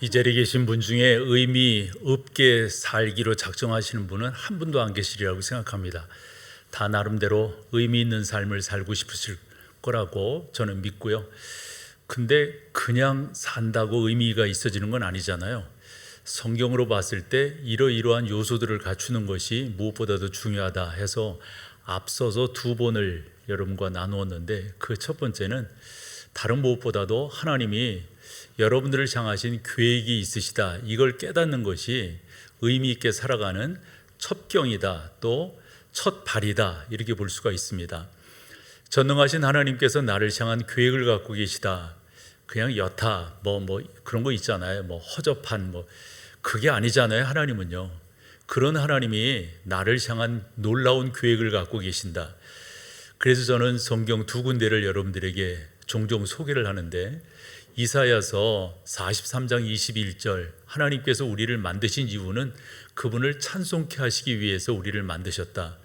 이 자리에 계신 분 중에 의미 없게 살기로 작정하시는 분은 한 분도 안 계시리라고 생각합니다. 다 나름대로 의미 있는 삶을 살고 싶으실 거라고 저는 믿고요. 근데 그냥 산다고 의미가 있어지는 건 아니잖아요. 성경으로 봤을 때 이러이러한 요소들을 갖추는 것이 무엇보다도 중요하다 해서 앞서서 두 번을 여러분과 나누었는데, 그 첫 번째는 다른 무엇보다도 하나님이 여러분들을 향하신 계획이 있으시다, 이걸 깨닫는 것이 의미 있게 살아가는 첩경이다, 또 첫 발이다, 이렇게 볼 수가 있습니다. 전능하신 하나님께서 나를 향한 계획을 갖고 계시다, 그냥 여타 그런 거 있잖아요. 허접한 그게 아니잖아요. 하나님은요, 그런 하나님이 나를 향한 놀라운 계획을 갖고 계신다. 그래서 저는 성경 두 군데를 여러분들에게 종종 소개를 하는데, 이사야서 43장 21절, 하나님께서 우리를 만드신 이유는 그분을 찬송케 하시기 위해서 우리를 만드셨다.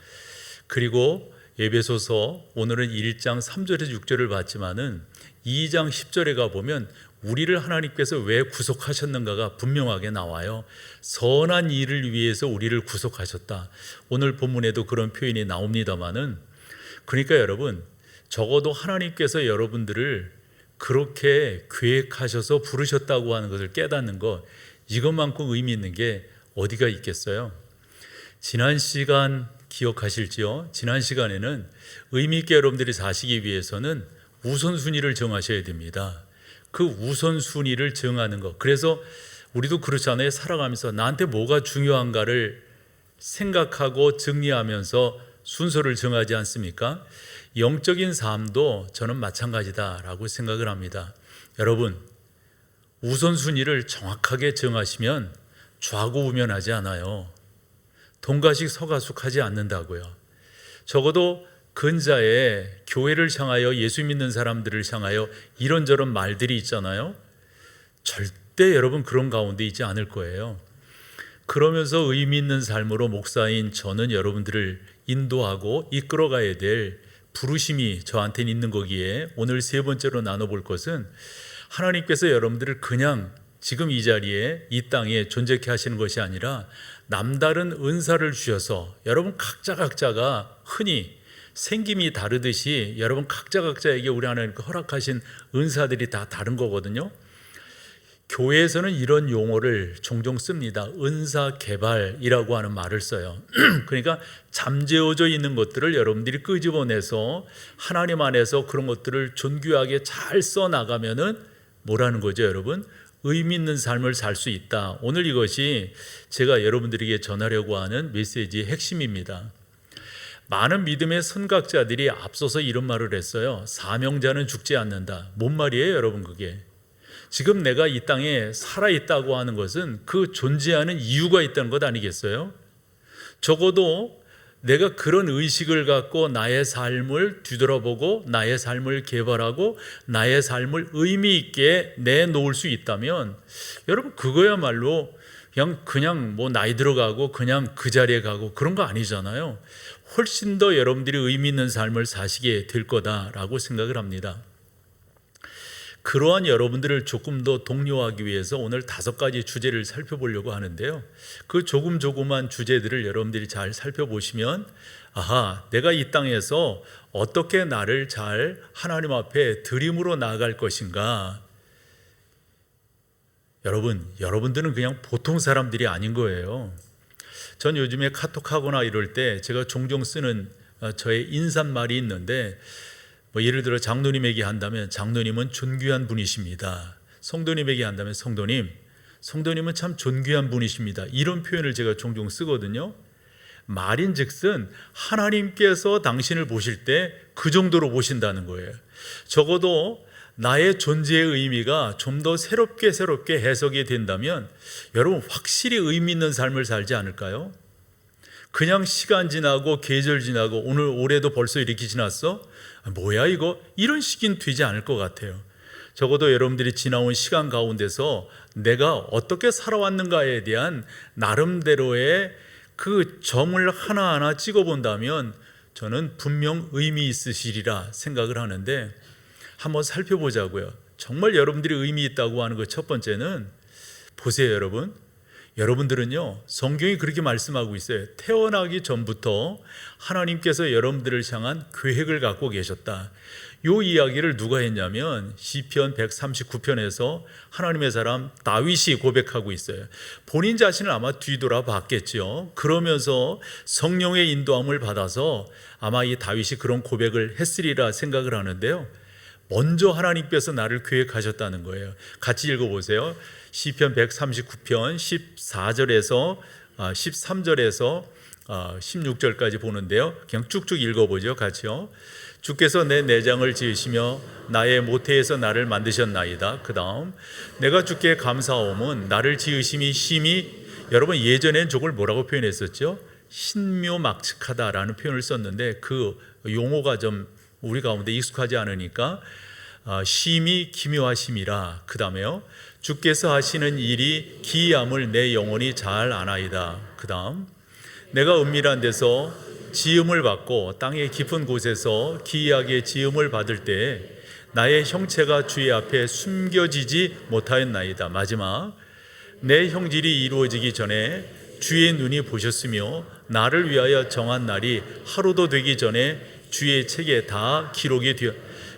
그리고 에베소서, 오늘은 1장 3절에서 6절을 봤지만은 2장 10절에 가보면 우리를 하나님께서 왜 구속하셨는가가 분명하게 나와요. 선한 일을 위해서 우리를 구속하셨다. 오늘 본문에도 그런 표현이 나옵니다마는, 그러니까 여러분, 적어도 하나님께서 여러분들을 그렇게 계획하셔서 부르셨다고 하는 것을 깨닫는 것, 이것만큼 의미 있는 게 어디가 있겠어요? 지난 시간 기억하실지요? 지난 시간에는 의미 있게 여러분들이 사시기 위해서는 우선순위를 정하셔야 됩니다. 그 우선순위를 정하는 것, 그래서 우리도 그렇잖아요. 살아가면서 나한테 뭐가 중요한가를 생각하고 정리하면서 순서를 정하지 않습니까? 영적인 삶도 저는 마찬가지다라고 생각을 합니다. 여러분, 우선순위를 정확하게 정하시면 좌고우면하지 않아요. 동가식 서가숙하지 않는다고요. 적어도 근자에 교회를 향하여, 예수 믿는 사람들을 향하여 이런저런 말들이 있잖아요. 절대 여러분 그런 가운데 있지 않을 거예요. 그러면서 의미 있는 삶으로 목사인 저는 여러분들을 인도하고 이끌어가야 될 부르심이 저한테는 있는 거기에, 오늘 세 번째로 나눠볼 것은 하나님께서 여러분들을 그냥 지금 이 자리에, 이 땅에 존재케 하시는 것이 아니라 남다른 은사를 주셔서, 여러분 각자가 흔히 생김이 다르듯이 여러분 각자에게 우리 하나님께 허락하신 은사들이 다 다른 거거든요. 교회에서는 이런 용어를 종종 씁니다. 은사 개발이라고 하는 말을 써요. 그러니까 잠재워져 있는 것들을 여러분들이 끄집어내서 하나님 안에서 그런 것들을 존귀하게 잘 써나가면은 뭐라는 거죠, 여러분? 의미 있는 삶을 살 수 있다. 오늘 이것이 제가 여러분들에게 전하려고 하는 메시지의 핵심입니다. 많은 믿음의 선각자들이 앞서서 이런 말을 했어요. 사명자는 죽지 않는다. 뭔 말이에요, 여러분? 그게 지금 내가 이 땅에 살아있다고 하는 것은 그 존재하는 이유가 있다는 것 아니겠어요? 적어도 내가 그런 의식을 갖고 나의 삶을 뒤돌아보고 나의 삶을 개발하고 나의 삶을 의미 있게 내놓을 수 있다면, 여러분 그거야말로 그냥 나이 들어가고 그냥 그 자리에 가고 그런 거 아니잖아요. 훨씬 더 여러분들이 의미 있는 삶을 사시게 될 거다라고 생각을 합니다. 그러한 여러분들을 조금 더 독려하기 위해서 오늘 5가지 주제를 살펴보려고 하는데요. 그 조금만 주제들을 여러분들이 잘 살펴보시면, 아하, 내가 이 땅에서 어떻게 나를 잘 하나님 앞에 드림으로 나아갈 것인가. 여러분들은 그냥 보통 사람들이 아닌 거예요. 전 요즘에 카톡하거나 이럴 때 제가 종종 쓰는 저의 인사말이 있는데, 예를 들어 장로님에게 한다면 장로님은 존귀한 분이십니다. 성도님에게 한다면 성도님은 참 존귀한 분이십니다. 이런 표현을 제가 종종 쓰거든요. 말인즉슨 하나님께서 당신을 보실 때 그 정도로 보신다는 거예요. 적어도 나의 존재의 의미가 좀 더 새롭게 해석이 된다면 여러분 확실히 의미 있는 삶을 살지 않을까요? 그냥 시간 지나고 계절 지나고 오늘 올해도 벌써 이렇게 지났어? 뭐야 이거? 이런 식인 되지 않을 것 같아요. 적어도 여러분들이 지나온 시간 가운데서 내가 어떻게 살아왔는가에 대한 나름대로의 그 점을 하나하나 찍어본다면 저는 분명 의미 있으시리라 생각을 하는데, 한번 살펴보자고요. 정말 여러분들이 의미 있다고 하는 것 첫 번째는 보세요, 여러분. 여러분들은요, 성경이 그렇게 말씀하고 있어요. 태어나기 전부터 하나님께서 여러분들을 향한 계획을 갖고 계셨다. 이 이야기를 누가 했냐면 시편 139편에서 하나님의 사람 다윗이 고백하고 있어요. 본인 자신을 아마 뒤돌아 봤겠죠. 그러면서 성령의 인도함을 받아서 아마 이 다윗이 그런 고백을 했으리라 생각을 하는데요. 먼저 하나님께서 나를 계획하셨다는 거예요. 같이 읽어보세요. 시편 139편 14절에서 13절에서 16절까지 보는데요. 그냥 쭉쭉 읽어보죠. 같이요. 주께서 내 내장을 지으시며 나의 모태에서 나를 만드셨나이다. 그 다음 내가 주께 감사함은 나를 지으심이 심히, 여러분 예전엔 저걸 뭐라고 표현했었죠? 신묘막측하다라는 표현을 썼는데 그 용어가 좀 우리 가운데 익숙하지 않으니까 심히 기묘하심이라. 그 다음에요, 주께서 하시는 일이 기이함을 내 영혼이 잘 아나이다. 그 다음 내가 은밀한 데서 지음을 받고 땅의 깊은 곳에서 기이하게 지음을 받을 때 나의 형체가 주의 앞에 숨겨지지 못하였나이다. 마지막 내 형질이 이루어지기 전에 주의 눈이 보셨으며 나를 위하여 정한 날이 하루도 되기 전에 주의 책에 다 기록이 되어.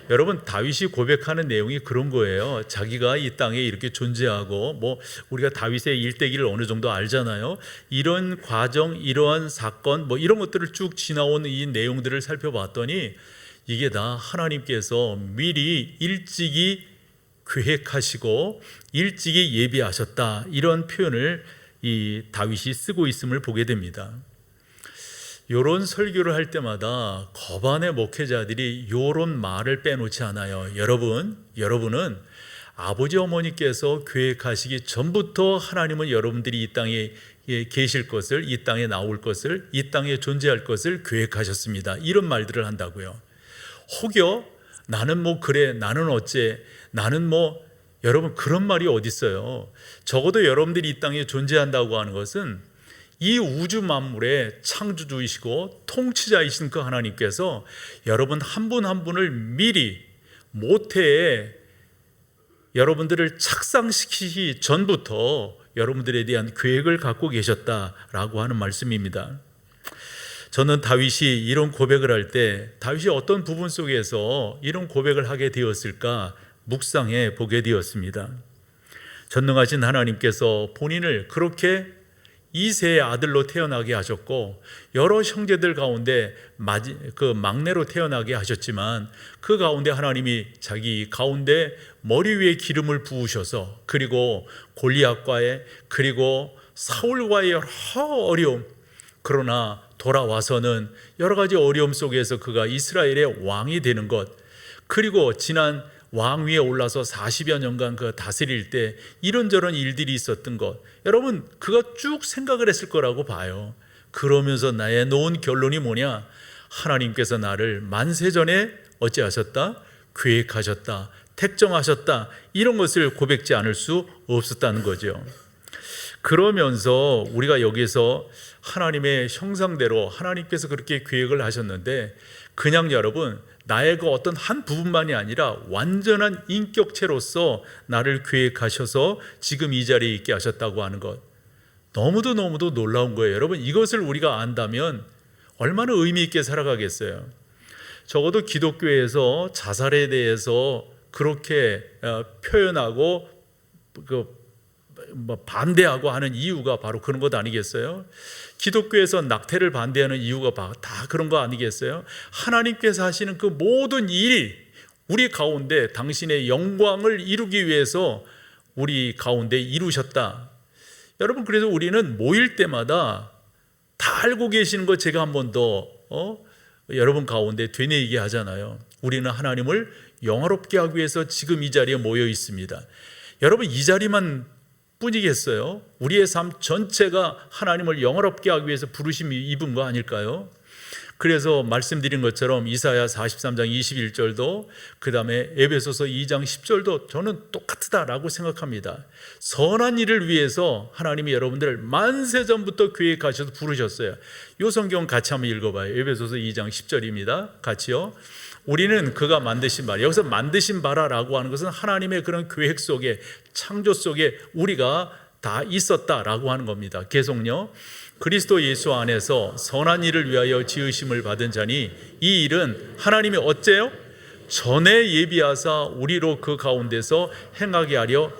여러분 다윗이 고백하는 내용이 그런 거예요. 자기가 이 땅에 이렇게 존재하고 뭐 우리가 다윗의 일대기를 어느 정도 알잖아요. 이런 과정, 이러한 사건 뭐 이런 것들을 쭉 지나온 이 내용들을 살펴봤더니 이게 다 하나님께서 미리 일찍이 계획하시고 일찍이 예비하셨다, 이런 표현을 이 다윗이 쓰고 있음을 보게 됩니다. 요런 설교를 할 때마다 거반의 목회자들이 요런 말을 빼놓지 않아요. 여러분은 아버지 어머니께서 계획하시기 전부터 하나님은 여러분들이 이 땅에 계실 것을, 이 땅에 나올 것을, 이 땅에 존재할 것을 계획하셨습니다. 이런 말들을 한다고요. 혹여 나는 뭐 그래, 나는 어째, 나는 뭐, 여러분 그런 말이 어디 있어요. 적어도 여러분들이 이 땅에 존재한다고 하는 것은 이 우주 만물의 창조주이시고 통치자이신 그 하나님께서 여러분 한 분 한 분을 미리 모태에 여러분들을 착상시키기 전부터 여러분들에 대한 계획을 갖고 계셨다라고 하는 말씀입니다. 저는 다윗이 이런 고백을 할 때 다윗이 어떤 부분 속에서 이런 고백을 하게 되었을까 묵상해 보게 되었습니다. 전능하신 하나님께서 본인을 그렇게 이세의 아들로 태어나게 하셨고 여러 형제들 가운데 그 막내로 태어나게 하셨지만 그 가운데 하나님이 자기 가운데 머리 위에 기름을 부으셔서 그리고 골리앗과의 그리고 사울과의 여러 어려움, 그러나 돌아와서는 여러 가지 어려움 속에서 그가 이스라엘의 왕이 되는 것, 그리고 지난 왕 위에 올라서 40여 년간 그 다스릴 때 이런저런 일들이 있었던 것, 여러분 그가 쭉 생각을 했을 거라고 봐요. 그러면서 나의 놓은 결론이 뭐냐? 하나님께서 나를 만세전에 어찌하셨다? 계획하셨다, 택정하셨다, 이런 것을 고백지 않을 수 없었다는 거죠. 그러면서 우리가 여기서 하나님의 형상대로 하나님께서 그렇게 계획을 하셨는데 그냥 여러분 나의 그 어떤 한 부분만이 아니라 완전한 인격체로서 나를 계획하셔서 지금 이 자리에 있게 하셨다고 하는 것, 너무도 놀라운 거예요. 여러분 이것을 우리가 안다면 얼마나 의미 있게 살아가겠어요. 적어도 기독교에서 자살에 대해서 그렇게 표현하고 반대하고 하는 이유가 바로 그런 것 아니겠어요? 기독교에서 낙태를 반대하는 이유가 다 그런 거 아니겠어요? 하나님께서 하시는 그 모든 일이 우리 가운데 당신의 영광을 이루기 위해서 우리 가운데 이루셨다. 여러분 그래서 우리는 모일 때마다 다 알고 계시는 거 제가 한 번 더 여러분 가운데 되뇌이게 하잖아요. 우리는 하나님을 영화롭게 하기 위해서 지금 이 자리에 모여 있습니다. 여러분 이 자리만 뿐이겠어요? 우리의 삶 전체가 하나님을 영화롭게 하기 위해서 부르심 입은 거 아닐까요? 그래서 말씀드린 것처럼 이사야 43장 21절도 그 다음에 에베소서 2장 10절도 저는 똑같다라고 생각합니다. 선한 일을 위해서 하나님이 여러분들을 만세전부터 계획하셔서 부르셨어요. 이 성경 같이 한번 읽어봐요. 에베소서 2장 10절입니다. 같이요. 우리는 그가 만드신 바라, 여기서 만드신 바라라고 하는 것은 하나님의 그런 계획 속에, 창조 속에 우리가 다 있었다라고 하는 겁니다. 계속요. 그리스도 예수 안에서 선한 일을 위하여 지으심을 받은 자니 이 일은 하나님이 어째요? 전에 예비하사 우리로 그 가운데서 행하게 하려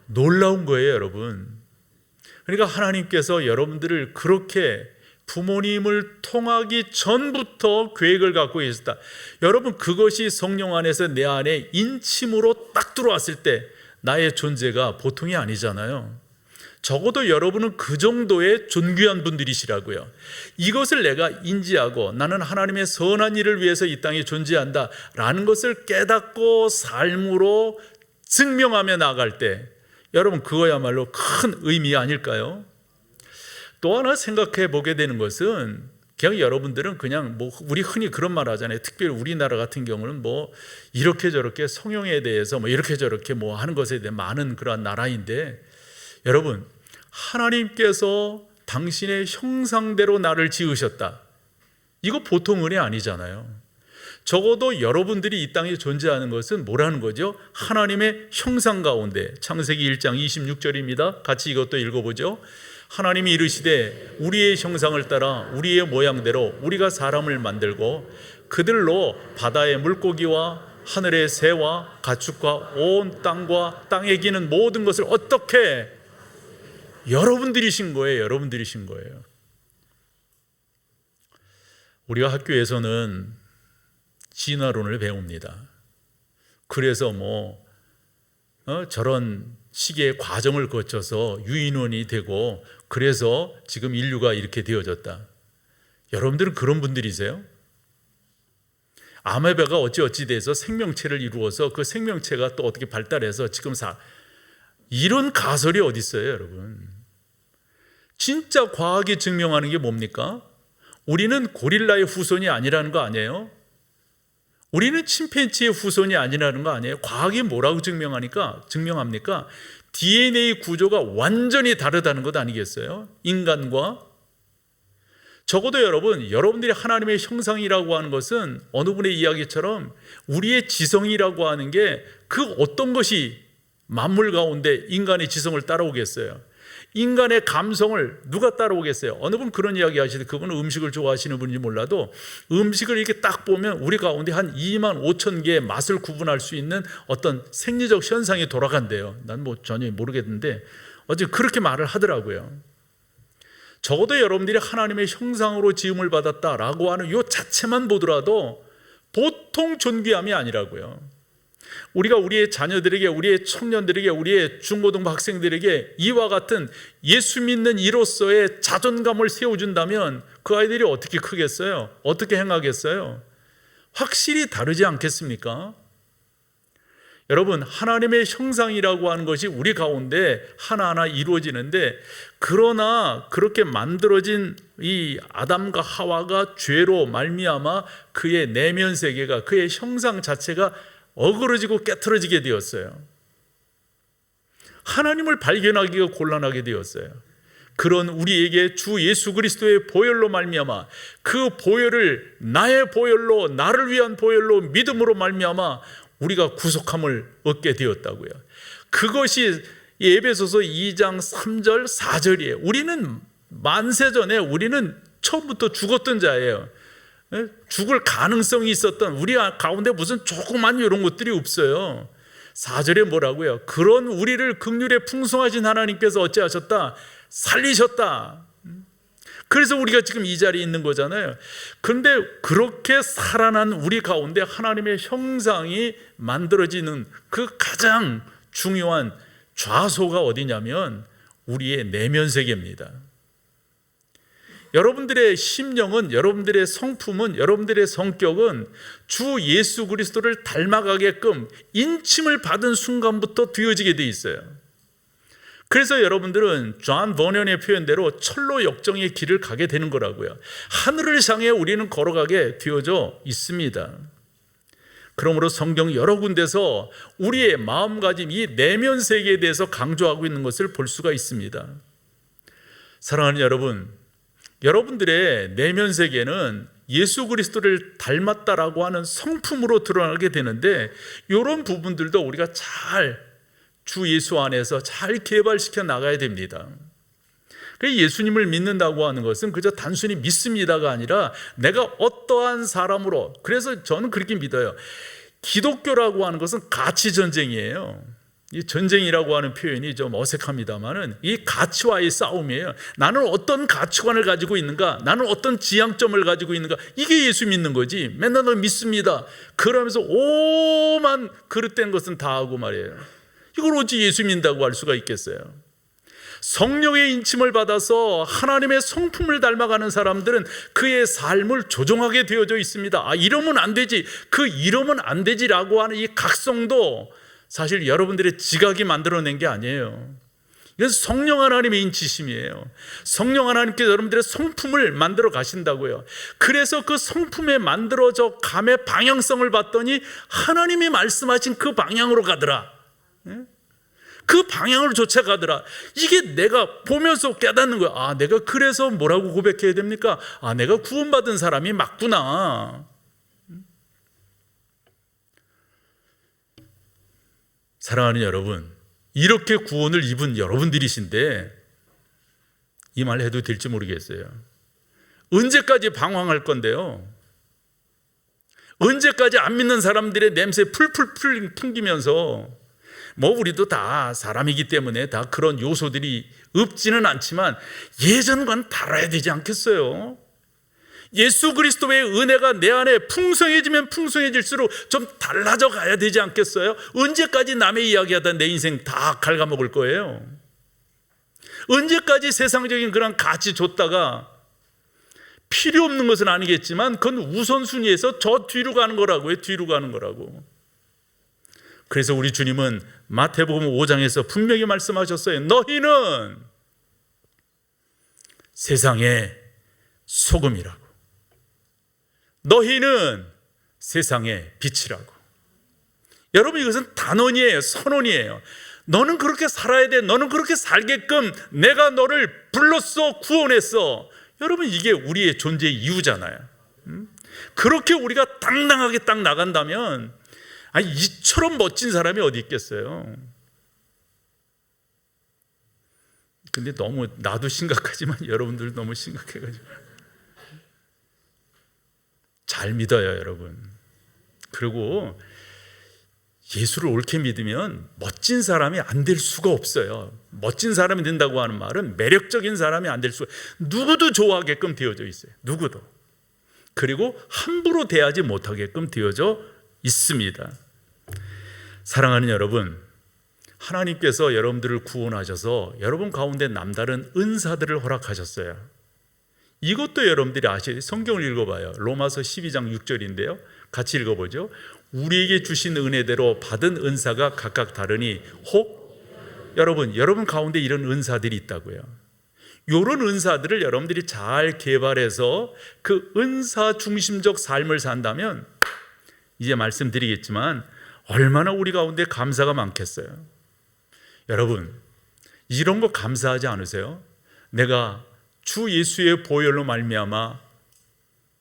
놀라운 거예요, 여러분. 그러니까 하나님께서 여러분들을 그렇게 부모님을 통하기 전부터 계획을 갖고 계셨다. 여러분, 그것이 성령 안에서 내 안에 인침으로 딱 들어왔을 때 나의 존재가 보통이 아니잖아요. 적어도 여러분은 그 정도의 존귀한 분들이시라고요. 이것을 내가 인지하고 나는 하나님의 선한 일을 위해서 이 땅에 존재한다 라는 것을 깨닫고 삶으로 증명하며 나아갈 때 여러분, 그거야말로 큰 의미 아닐까요? 또 하나 생각해 보게 되는 것은 그냥 여러분들은 그냥 우리 흔히 그런 말 하잖아요. 특별히 우리나라 같은 경우는 이렇게 저렇게 성형에 대해서 이렇게 저렇게 하는 것에 대해 많은 그런 나라인데, 여러분, 하나님께서 당신의 형상대로 나를 지으셨다. 이거 보통 은혜 아니잖아요. 적어도 여러분들이 이 땅에 존재하는 것은 뭐라는 거죠? 하나님의 형상 가운데. 창세기 1장 26절입니다. 같이 이것도 읽어보죠. 하나님이 이르시되 우리의 형상을 따라 우리의 모양대로 우리가 사람을 만들고 그들로 바다의 물고기와 하늘의 새와 가축과 온 땅과 땅에 기는 모든 것을 어떻게? 여러분들이신 거예요. 여러분들이신 거예요. 우리가 학교에서는 진화론을 배웁니다. 그래서 저런 식의 과정을 거쳐서 유인원이 되고 그래서 지금 인류가 이렇게 되어졌다. 여러분들은 그런 분들이세요? 아메바가 어찌 돼서 생명체를 이루어서 그 생명체가 또 어떻게 발달해서 지금 이런 가설이 어디 있어요, 여러분? 진짜 과학이 증명하는 게 뭡니까? 우리는 고릴라의 후손이 아니라는 거 아니에요? 우리는 침팬지의 후손이 아니라는 거 아니에요? 과학이 뭐라고 증명합니까? DNA 구조가 완전히 다르다는 것 아니겠어요? 인간과. 적어도 여러분들이 하나님의 형상이라고 하는 것은 어느 분의 이야기처럼 우리의 지성이라고 하는 게 그 어떤 것이 만물 가운데 인간의 지성을 따라오겠어요? 인간의 감성을 누가 따라오겠어요? 어느 분 그런 이야기 하시는데, 그분은 음식을 좋아하시는 분인지 몰라도 음식을 이렇게 딱 보면 우리 가운데 한 2만 5천 개의 맛을 구분할 수 있는 어떤 생리적 현상이 돌아간대요. 난 전혀 모르겠는데 어제 그렇게 말을 하더라고요. 적어도 여러분들이 하나님의 형상으로 지음을 받았다라고 하는 이 자체만 보더라도 보통 존귀함이 아니라고요. 우리가 우리의 자녀들에게, 우리의 청년들에게, 우리의 중고등부 학생들에게 이와 같은 예수 믿는 이로서의 자존감을 세워준다면 그 아이들이 어떻게 크겠어요? 어떻게 행하겠어요? 확실히 다르지 않겠습니까? 여러분, 하나님의 형상이라고 하는 것이 우리 가운데 하나하나 이루어지는데, 그러나 그렇게 만들어진 이 아담과 하와가 죄로 말미암아 그의 내면 세계가, 그의 형상 자체가 어그러지고 깨트러지게 되었어요. 하나님을 발견하기가 곤란하게 되었어요. 그런 우리에게 주 예수 그리스도의 보혈로 말미암아 그 보혈을 나의 보혈로, 나를 위한 보혈로 믿음으로 말미암아 우리가 구속함을 얻게 되었다고요. 그것이 에베소서 2장 3절 4절이에요. 우리는 만세전에 우리는 처음부터 죽었던 자예요. 죽을 가능성이 있었던, 우리 가운데 무슨 조그만 이런 것들이 없어요. 4절에 뭐라고요? 그런 우리를 긍휼에 풍성하신 하나님께서 어찌하셨다? 살리셨다. 그래서 우리가 지금 이 자리에 있는 거잖아요. 그런데 그렇게 살아난 우리 가운데 하나님의 형상이 만들어지는 그 가장 중요한 좌소가 어디냐면 우리의 내면 세계입니다. 여러분들의 심령은, 여러분들의 성품은, 여러분들의 성격은 주 예수 그리스도를 닮아가게끔 인침을 받은 순간부터 되어지게 돼 있어요. 그래서 여러분들은 존 버년의 표현대로 철로 역정의 길을 가게 되는 거라고요. 하늘을 향해 우리는 걸어가게 되어져 있습니다. 그러므로 성경 여러 군데서 우리의 마음가짐, 이 내면 세계에 대해서 강조하고 있는 것을 볼 수가 있습니다. 사랑하는 여러분, 여러분들의 내면 세계는 예수 그리스도를 닮았다라고 하는 성품으로 드러나게 되는데, 이런 부분들도 우리가 잘 주 예수 안에서 잘 개발시켜 나가야 됩니다. 예수님을 믿는다고 하는 것은 그저 단순히 믿습니다가 아니라 내가 어떠한 사람으로, 그래서 저는 그렇게 믿어요. 기독교라고 하는 것은 가치 전쟁이에요. 이 전쟁이라고 하는 표현이 좀 어색합니다만은 이 가치와의 싸움이에요. 나는 어떤 가치관을 가지고 있는가, 나는 어떤 지향점을 가지고 있는가, 이게 예수 믿는 거지. 맨날 너 믿습니다 그러면서 오만 그릇된 것은 다 하고 말이에요. 이걸 어찌 예수 믿는다고 할 수가 있겠어요? 성령의 인침을 받아서 하나님의 성품을 닮아가는 사람들은 그의 삶을 조종하게 되어져 있습니다. 이러면 안 되지, 그 이러면 안 되지라고 하는 이 각성도 사실 여러분들의 지각이 만들어낸 게 아니에요. 이건 성령 하나님의 인치심이에요. 성령 하나님께서 여러분들의 성품을 만들어 가신다고요. 그래서 그 성품에 만들어져 감의 방향성을 봤더니 하나님이 말씀하신 그 방향으로 가더라. 그 방향을 쫓아가더라. 이게 내가 보면서 깨닫는 거야. 내가 그래서 뭐라고 고백해야 됩니까? 내가 구원받은 사람이 맞구나. 사랑하는 여러분, 이렇게 구원을 입은 여러분들이신데 이 말 해도 될지 모르겠어요. 언제까지 방황할 건데요? 언제까지 안 믿는 사람들의 냄새 풀풀 풍기면서 우리도 다 사람이기 때문에 다 그런 요소들이 없지는 않지만 예전과는 달라야 되지 않겠어요? 예수 그리스도의 은혜가 내 안에 풍성해지면 풍성해질수록 좀 달라져 가야 되지 않겠어요? 언제까지 남의 이야기하다 내 인생 다 갉아먹을 거예요? 언제까지 세상적인 그런 가치 줬다가 필요 없는 것은 아니겠지만 그건 우선순위에서 저 뒤로 가는 거라고요. 뒤로 가는 거라고. 그래서 우리 주님은 마태복음 5장에서 분명히 말씀하셨어요. 너희는 세상의 소금이라고, 너희는 세상의 빛이라고. 여러분, 이것은 단언이에요. 선언이에요. 너는 그렇게 살아야 돼. 너는 그렇게 살게끔 내가 너를 불렀어, 구원했어. 여러분, 이게 우리의 존재의 이유잖아요. 그렇게 우리가 당당하게 딱 나간다면 이처럼 멋진 사람이 어디 있겠어요? 근데 너무 나도 심각하지만 여러분들 너무 심각해가지고 잘 믿어요, 여러분. 그리고 예수를 옳게 믿으면 멋진 사람이 안 될 수가 없어요. 멋진 사람이 된다고 하는 말은 매력적인 사람이 안 될 수가, 누구도 좋아하게끔 되어져 있어요. 누구도. 그리고 함부로 대하지 못하게끔 되어져 있습니다. 사랑하는 여러분, 하나님께서 여러분들을 구원하셔서 여러분 가운데 남다른 은사들을 허락하셨어요. 이것도 여러분들이 아셔야 돼요. 성경을 읽어봐요. 로마서 12장 6절인데요. 같이 읽어보죠. 우리에게 주신 은혜대로 받은 은사가 각각 다르니 혹, 여러분 가운데 이런 은사들이 있다고요. 이런 은사들을 여러분들이 잘 개발해서 그 은사 중심적 삶을 산다면 이제 말씀드리겠지만 얼마나 우리 가운데 감사가 많겠어요. 여러분, 이런 거 감사하지 않으세요? 내가 주 예수의 보혈로 말미암아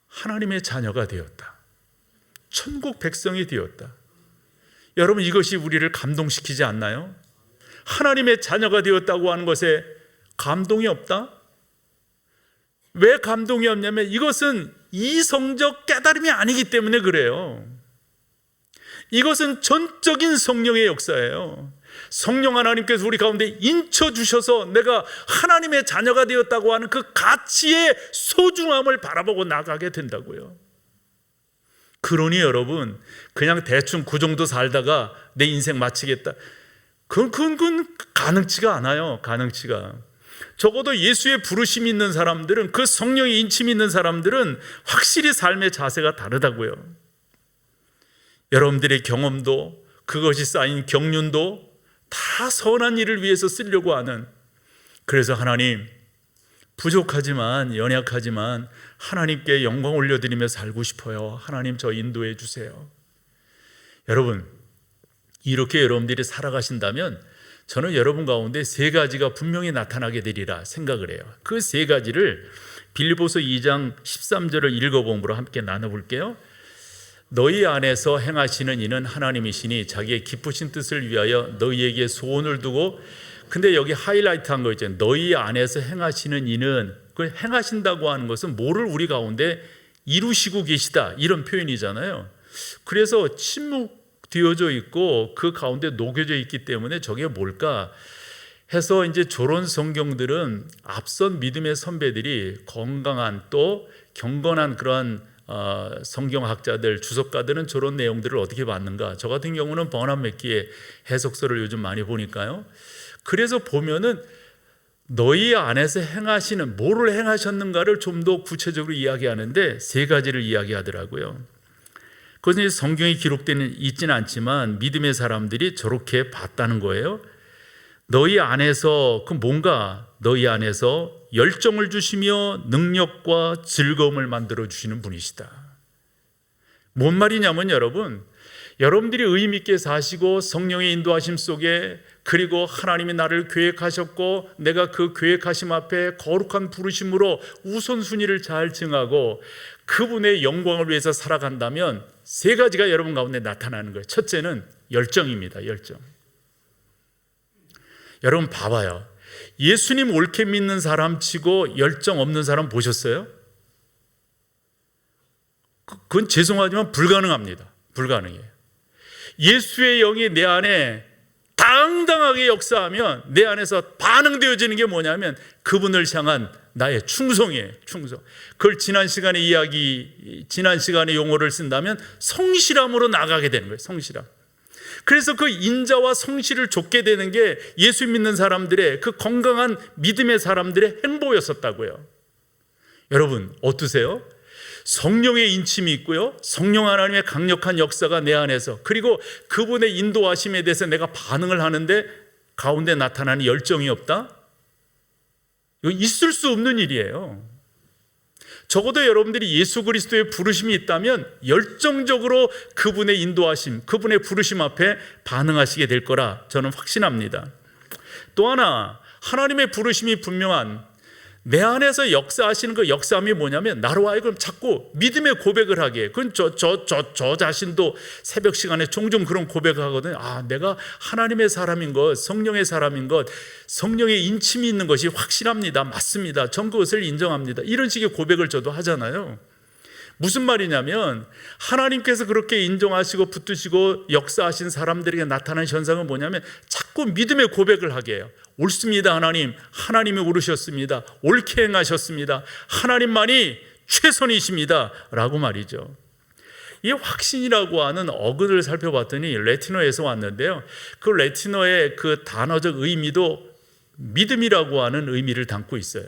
하나님의 자녀가 되었다. 천국 백성이 되었다. 여러분, 이것이 우리를 감동시키지 않나요? 하나님의 자녀가 되었다고 하는 것에 감동이 없다? 왜 감동이 없냐면 이것은 이성적 깨달음이 아니기 때문에 그래요. 이것은 전적인 성령의 역사예요. 성령 하나님께서 우리 가운데 인쳐주셔서 내가 하나님의 자녀가 되었다고 하는 그 가치의 소중함을 바라보고 나가게 된다고요. 그러니 여러분, 그냥 대충 그 정도 살다가 내 인생 마치겠다, 그건 가능치가 않아요. 가능치가. 적어도 예수의 부르심이 있는 사람들은, 그 성령의 인침이 있는 사람들은 확실히 삶의 자세가 다르다고요. 여러분들의 경험도, 그것이 쌓인 경륜도 다 선한 일을 위해서 쓰려고 하는, 그래서 하나님, 부족하지만 연약하지만 하나님께 영광 올려드리며 살고 싶어요. 하나님, 저 인도해 주세요. 여러분, 이렇게 여러분들이 살아가신다면 저는 여러분 가운데 세 가지가 분명히 나타나게 되리라 생각을 해요. 그 세 가지를 빌립보서 2장 13절을 읽어봄으로 함께 나눠볼게요. 너희 안에서 행하시는 이는 하나님이시니 자기의 기쁘신 뜻을 위하여 너희에게 소원을 두고, 근데 여기 하이라이트한 거 있잖아요. 너희 안에서 행하시는 이는, 그 행하신다고 하는 것은 뭐를 우리 가운데 이루시고 계시다, 이런 표현이잖아요. 그래서 침묵되어져 있고 그 가운데 녹여져 있기 때문에 저게 뭘까 해서 이제 저런 성경들은 앞선 믿음의 선배들이 건강한 또 경건한 그러한 성경학자들, 주석가들은 저런 내용들을 어떻게 봤는가. 저 같은 경우는 버나 맥기의 해석서를 요즘 많이 보니까요. 그래서 보면은 너희 안에서 행하시는, 뭐를 행하셨는가를 좀 더 구체적으로 이야기하는데 세 가지를 이야기하더라고요. 그것은 성경에 기록되는 있지는 않지만 믿음의 사람들이 저렇게 봤다는 거예요. 너희 안에서, 그 뭔가 너희 안에서 열정을 주시며 능력과 즐거움을 만들어 주시는 분이시다. 뭔 말이냐면 여러분들이 의미 있게 사시고 성령의 인도하심 속에, 그리고 하나님이 나를 계획하셨고 내가 그 계획하심 앞에 거룩한 부르심으로 우선순위를 잘 정하고 그분의 영광을 위해서 살아간다면 세 가지가 여러분 가운데 나타나는 거예요. 첫째는 열정입니다. 열정. 여러분 봐봐요. 예수님 옳게 믿는 사람 치고 열정 없는 사람 보셨어요? 그건 죄송하지만 불가능합니다. 불가능해요. 예수의 영이 내 안에 당당하게 역사하면 내 안에서 반응되어지는 게 뭐냐면 그분을 향한 나의 충성이에요. 충성. 그걸 지난 시간에 용어를 쓴다면 성실함으로 나가게 되는 거예요. 성실함. 그래서 그 인자와 성실을 좇게 되는 게 예수 믿는 사람들의, 그 건강한 믿음의 사람들의 행보였었다고요. 여러분 어떠세요? 성령의 인침이 있고요, 성령 하나님의 강력한 역사가 내 안에서, 그리고 그분의 인도하심에 대해서 내가 반응을 하는데 가운데 나타나는 열정이 없다? 이거 있을 수 없는 일이에요. 적어도 여러분들이 예수 그리스도의 부르심이 있다면 열정적으로 그분의 인도하심, 그분의 부르심 앞에 반응하시게 될 거라 저는 확신합니다. 또 하나, 하나님의 부르심이 분명한 내 안에서 역사하시는 그 역사함이 뭐냐면 나로 하여금 자꾸 믿음의 고백을 하게. 그건 저 자신도 새벽 시간에 종종 그런 고백을 하거든요. 아, 내가 하나님의 사람인 것, 성령의 사람인 것, 성령의 인침이 있는 것이 확실합니다. 맞습니다. 전 그것을 인정합니다. 이런 식의 고백을 저도 하잖아요. 무슨 말이냐면 하나님께서 그렇게 인정하시고 붙드시고 역사하신 사람들에게 나타나는 현상은 뭐냐면 자꾸 믿음의 고백을 하게 해요. 옳습니다. 하나님이 옳으셨습니다. 옳게 행하셨습니다. 하나님만이 최선이십니다 라고 말이죠. 이 확신이라고 하는 어근을 살펴봤더니 라틴어에서 왔는데요, 그 라틴어의 그 단어적 의미도 믿음이라고 하는 의미를 담고 있어요.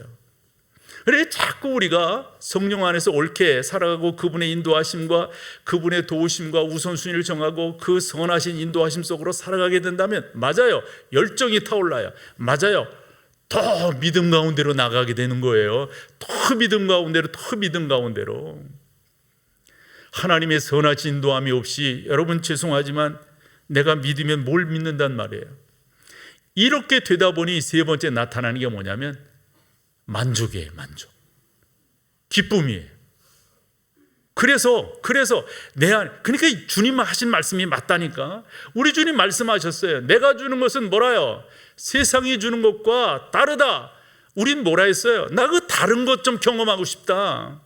그래 자꾸 우리가 성령 안에서 옳게 살아가고 그분의 인도하심과 그분의 도우심과 우선순위를 정하고 그 선하신 인도하심 속으로 살아가게 된다면 맞아요, 열정이 타올라요. 맞아요, 더 믿음 가운데로 나가게 되는 거예요. 더 믿음 가운데로. 하나님의 선하신 인도함이 없이, 여러분 죄송하지만 내가 믿으면 뭘 믿는단 말이에요. 이렇게 되다 보니 세 번째 나타나는 게 뭐냐면 만족이에요. 만족, 기쁨이에요. 그래서 내 안, 그러니까 주님 하신 말씀이 맞다니까. 우리 주님 말씀하셨어요. 내가 주는 것은 뭐라요? 세상이 주는 것과 다르다. 우린 뭐라 했어요? 나 그 다른 것 좀 경험하고 싶다.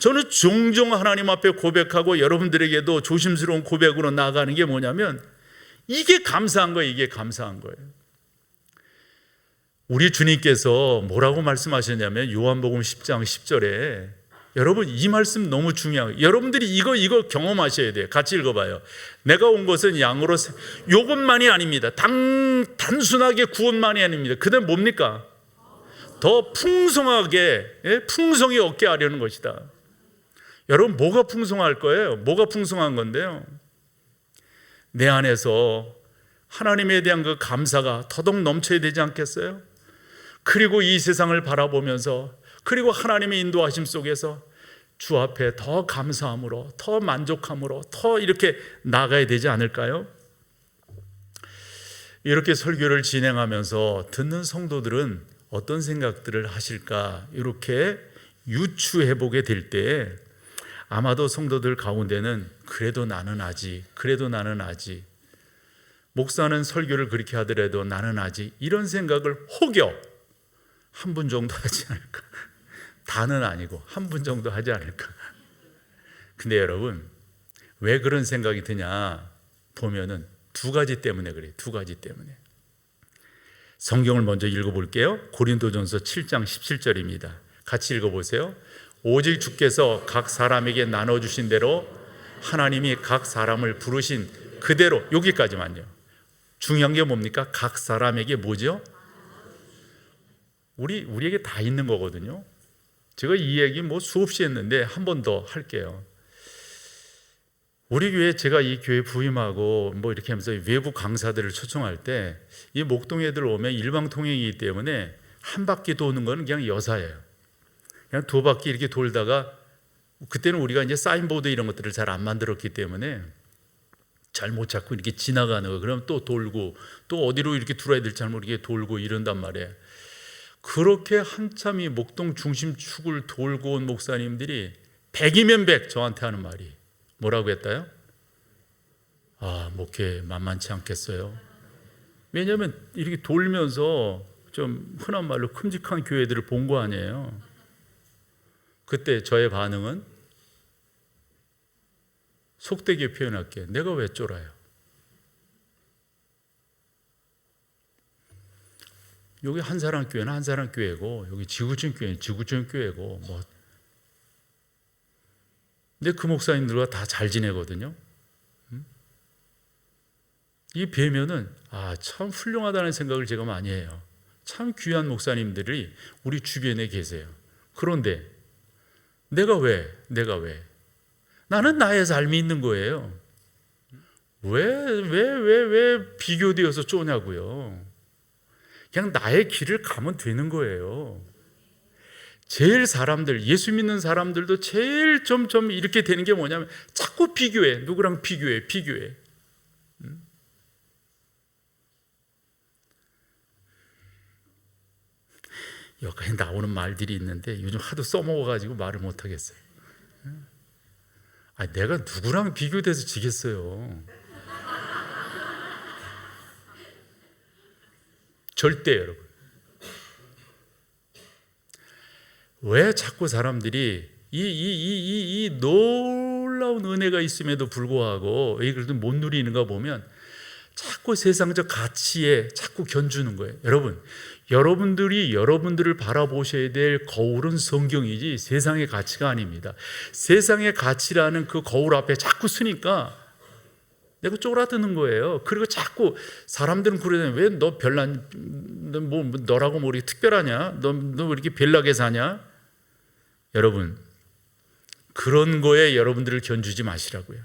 저는 종종 하나님 앞에 고백하고 여러분들에게도 조심스러운 고백으로 나아가는 게 뭐냐면 이게 감사한 거예요. 이게 감사한 거예요. 우리 주님께서 뭐라고 말씀하셨냐면 요한복음 10장 10절에, 여러분 이 말씀 너무 중요해요. 여러분들이 이거 경험하셔야 돼요. 같이 읽어봐요. 내가 온 것은 양으로, 요것만이 아닙니다. 단순하게 구원만이 아닙니다. 그다음 뭡니까? 더 풍성하게, 풍성히 얻게 하려는 것이다. 여러분 뭐가 풍성할 거예요? 뭐가 풍성한 건데요? 내 안에서 하나님에 대한 그 감사가 더더욱 넘쳐야 되지 않겠어요? 그리고 이 세상을 바라보면서, 그리고 하나님의 인도하심 속에서 주 앞에 더 감사함으로, 더 만족함으로, 더 이렇게 나가야 되지 않을까요? 이렇게 설교를 진행하면서 듣는 성도들은 어떤 생각들을 하실까 이렇게 유추해 보게 될 때, 아마도 성도들 가운데는 그래도 나는 아직 목사는 설교를 그렇게 하더라도 나는 아직 이런 생각을 혹여 한 분 정도 하지 않을까. 다는 아니고 한 분 정도 하지 않을까. 근데 여러분, 왜 그런 생각이 드냐 보면은 두 가지 때문에 그래요. 두 가지 때문에. 성경을 먼저 읽어볼게요. 고린도전서 7장 17절입니다. 같이 읽어보세요. 오직 주께서 각 사람에게 나눠주신 대로 하나님이 각 사람을 부르신 그대로, 여기까지만요. 중요한 게 뭡니까? 각 사람에게 뭐죠? 우리에게 다 있는 거거든요. 제가 이 얘기 수없이 했는데 한 번 더 할게요. 우리 교회, 제가 이 교회 부임하고 이렇게 하면서 외부 강사들을 초청할 때 이 목동 애들 오면 일방통행이기 때문에 한 바퀴 도는 거는 그냥 여사예요. 그냥 두 바퀴 이렇게 돌다가, 그때는 우리가 이제 사인보드 이런 것들을 잘 안 만들었기 때문에 잘 못 찾고 이렇게 지나가는 거, 그럼 또 돌고 또 어디로 이렇게 들어야 될지 잘 모르게 돌고 이런단 말이에요. 그렇게 한참 이 목동 중심축을 돌고 온 목사님들이 100이면 100 저한테 하는 말이 뭐라고 했다요? 목회 만만치 않겠어요. 왜냐하면 이렇게 돌면서 좀 흔한 말로 큼직한 교회들을 본 거 아니에요. 그때 저의 반응은, 속되게 표현할게, 내가 왜 쫄아요? 여기 한사람교회는 한사람교회고, 여기 지구촌 교회는 지구촌 교회고, 근데 그 목사님들과 다 잘 지내거든요. 이 뵈면은 참 훌륭하다는 생각을 제가 많이 해요. 참 귀한 목사님들이 우리 주변에 계세요. 그런데 내가 왜? 나는 나의 삶이 있는 거예요. 왜 비교되어서 쪼냐고요. 그냥 나의 길을 가면 되는 거예요. 제일 사람들, 예수 믿는 사람들도 제일 점점 이렇게 되는 게 뭐냐면 자꾸 비교해. 누구랑 비교해. 여기에 나오는 말들이 있는데 요즘 하도 써먹어가지고 말을 못하겠어요. 내가 누구랑 비교돼서 지겠어요. 절대. 여러분, 왜 자꾸 사람들이 이 놀라운 은혜가 있음에도 불구하고 그래도 못 누리는가 보면 자꾸 세상적 가치에 자꾸 견주는 거예요. 여러분들이 여러분들을 바라보셔야 될 거울은 성경이지 세상의 가치가 아닙니다. 세상의 가치라는 그 거울 앞에 자꾸 서니까 내가 쫄아드는 거예요. 그리고 자꾸 사람들은 그러잖아요. 왜 너 별난, 너라고 뭐 이렇게 특별하냐? 너 왜 이렇게 별나게 사냐? 여러분, 그런 거에 여러분들을 견주지 마시라고요.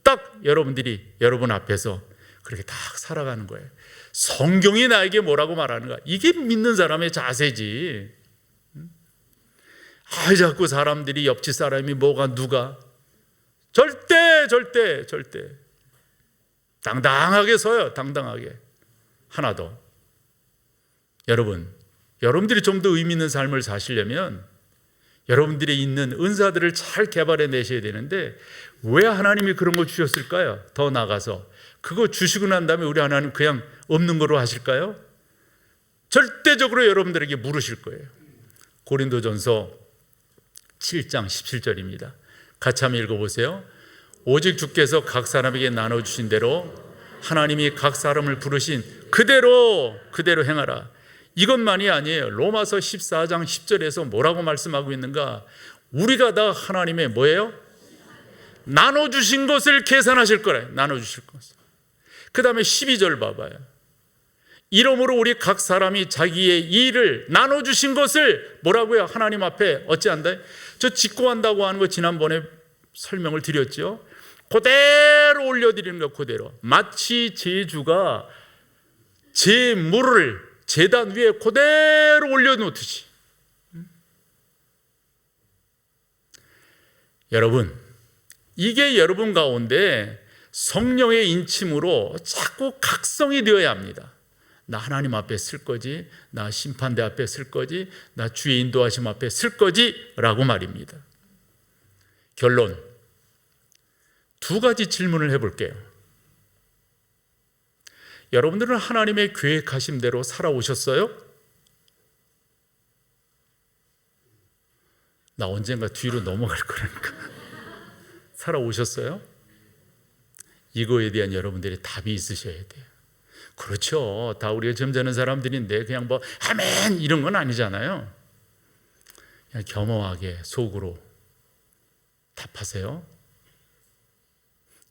딱 여러분들이 여러분 앞에서 그렇게 딱 살아가는 거예요. 성경이 나에게 뭐라고 말하는가? 이게 믿는 사람의 자세지. 자꾸 사람들이 옆집 사람이 뭐가 누가, 절대 당당하게 서요. 당당하게. 하나 더, 여러분들이 좀 더 의미 있는 삶을 사시려면 여러분들이 있는 은사들을 잘 개발해 내셔야 되는데, 왜 하나님이 그런 걸 주셨을까요? 더 나가서 그거 주시고 난 다음에 우리 하나님 그냥 없는 거로 하실까요? 절대적으로 여러분들에게 물으실 거예요. 고린도전서 7장 17절입니다. 같이 한번 읽어보세요. 오직 주께서 각 사람에게 나눠주신 대로 하나님이 각 사람을 부르신 그대로 행하라. 이것만이 아니에요. 로마서 14장 10절에서 뭐라고 말씀하고 있는가? 우리가 다 하나님의 뭐예요? 나눠주신 것을 계산하실 거래. 나눠주실 것을. 그 다음에 12절 봐봐요. 이러므로 우리 각 사람이 자기의 일을 나눠주신 것을 뭐라고요? 하나님 앞에 어찌한다? 저 직고한다고 하는 거 지난번에 설명을 드렸죠. 그대로 올려드리는 거, 그대로. 마치 제주가 제물을 제단 위에 그대로 올려놓듯이. 여러분, 이게 여러분 가운데 성령의 인침으로 자꾸 각성이 되어야 합니다. 나 하나님 앞에 쓸 거지, 나 심판대 앞에 쓸 거지, 나 주의 인도하심 앞에 쓸 거지 라고 말입니다. 결론, 두 가지 질문을 해볼게요. 여러분들은 하나님의 계획하신 대로 살아오셨어요? 나 언젠가 뒤로 넘어갈 거라니까. 살아오셨어요? 이거에 대한 여러분들의 답이 있으셔야 돼요. 그렇죠. 다 우리가 점잖은 사람들인데 그냥 뭐 아멘 이런 건 아니잖아요. 그냥 겸허하게 속으로 답하세요.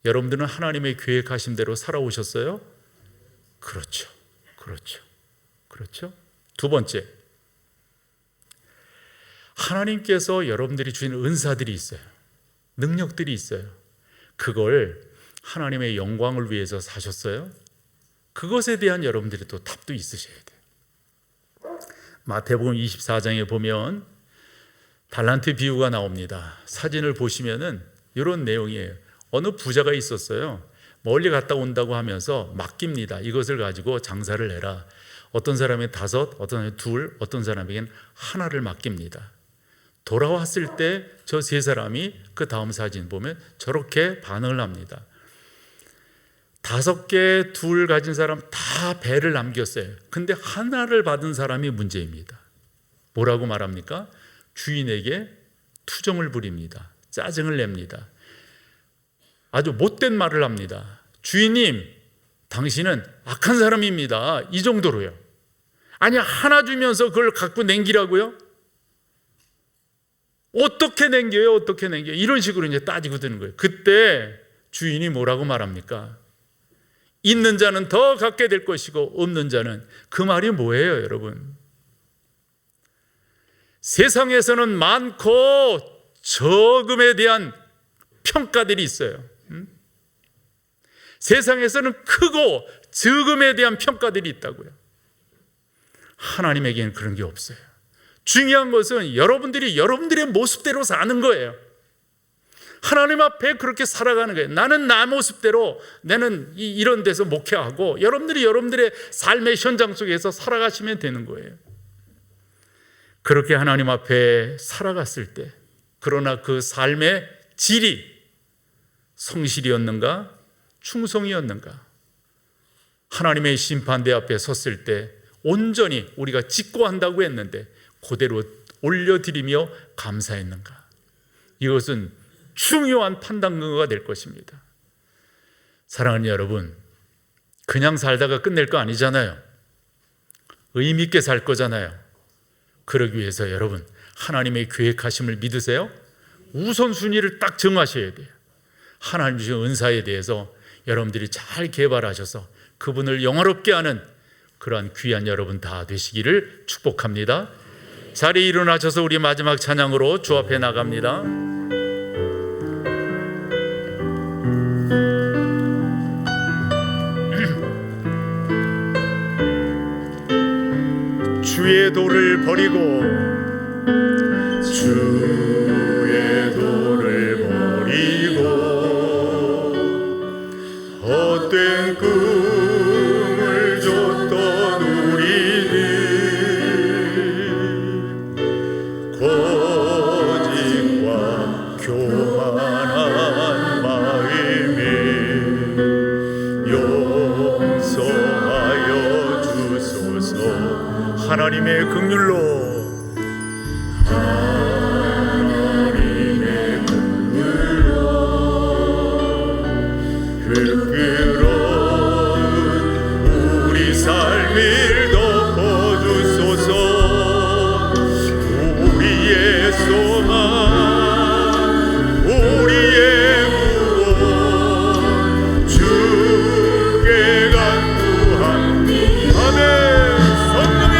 여러분들은 하나님의 계획하신 대로 살아오셨어요? 그렇죠. 그렇죠. 그렇죠. 두 번째, 하나님께서 여러분들이 주신 은사들이 있어요. 능력들이 있어요. 그걸 하나님의 영광을 위해서 사셨어요? 그것에 대한 여러분들의 또 답도 있으셔야 돼요. 마태복음 24장에 보면 달란트 비유가 나옵니다. 사진을 보시면은 이런 내용이에요. 어느 부자가 있었어요. 멀리 갔다 온다고 하면서 맡깁니다. 이것을 가지고 장사를 해라. 어떤 사람이 5, 어떤 사람이 2, 어떤 사람에겐 하나를 맡깁니다. 돌아왔을 때 저 3사람이 그 다음 사진 보면 저렇게 반응을 합니다. 5개, 2 가진 사람 다 배를 남겼어요. 근데 하나를 받은 사람이 문제입니다. 뭐라고 말합니까? 주인에게 투정을 부립니다. 짜증을 냅니다. 아주 못된 말을 합니다. 주인님, 당신은 악한 사람입니다. 이 정도로요. 아니, 하나 주면서 그걸 갖고 냉기라고요? 어떻게 냉겨요? 어떻게 냉겨요? 이런 식으로 이제 따지고 드는 거예요. 그때 주인이 뭐라고 말합니까? 있는 자는 더 갖게 될 것이고 없는 자는, 그 말이 뭐예요, 여러분? 세상에서는 많고 적음에 대한 평가들이 있어요. 세상에서는 크고 적음에 대한 평가들이 있다고요. 하나님에게는 그런 게 없어요. 중요한 것은 여러분들이 여러분들의 모습대로 사는 거예요. 하나님 앞에 그렇게 살아가는 거예요. 나는 나 모습대로, 나는 이런 데서 목회하고, 여러분들이 여러분들의 삶의 현장 속에서 살아가시면 되는 거예요. 그렇게 하나님 앞에 살아갔을 때, 그러나 그 삶의 질이 성실이었는가, 충성이었는가, 하나님의 심판대 앞에 섰을 때 온전히 우리가 직고한다고 했는데 그대로 올려드리며 감사했는가, 이것은 중요한 판단 근거가 될 것입니다. 사랑하는 여러분, 그냥 살다가 끝낼 거 아니잖아요. 의미 있게 살 거잖아요. 그러기 위해서 여러분, 하나님의 계획하심을 믿으세요? 우선순위를 딱 정하셔야 돼요. 하나님 주신 은사에 대해서 여러분들이 잘 개발하셔서 그분을 영화롭게 하는 그러한 귀한 여러분 다 되시기를 축복합니다. 자리에 일어나셔서 우리 마지막 찬양으로 주 앞에 나갑니다. 주의 도를 버리고, 주의 도를 버리고 헛된 꿈을 줬던 우리는 거짓과 교만한 마음에 용서하여 주소서. 하나님의 긍휼로, 하나님의 긍휼로 부끄러운 우리 삶을 덮어주소서. 우리의 소망, 우리의 구원 주께 간구합니다. 아멘. 성령의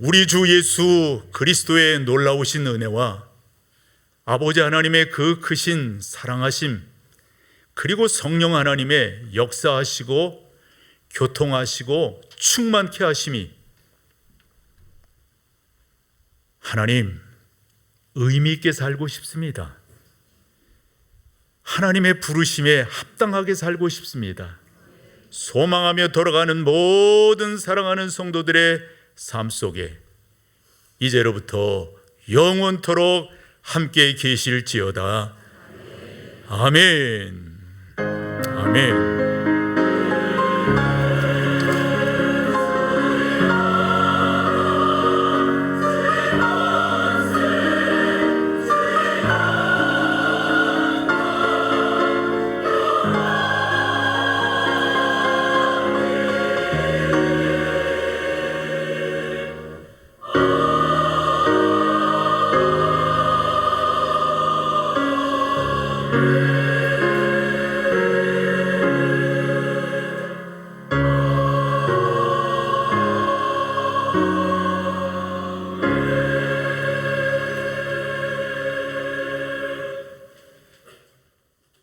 우리 주 예수 그리스도의 놀라우신 은혜와 아버지 하나님의 그 크신 사랑하심, 그리고 성령 하나님의 역사하시고 교통하시고 충만케 하심이, 하나님, 의미 있게 살고 싶습니다. 하나님의 부르심에 합당하게 살고 싶습니다. 소망하며 돌아가는 모든 사랑하는 성도들의 삶 속에 이제로부터 영원토록 함께 계실지어다. 아멘. 아멘.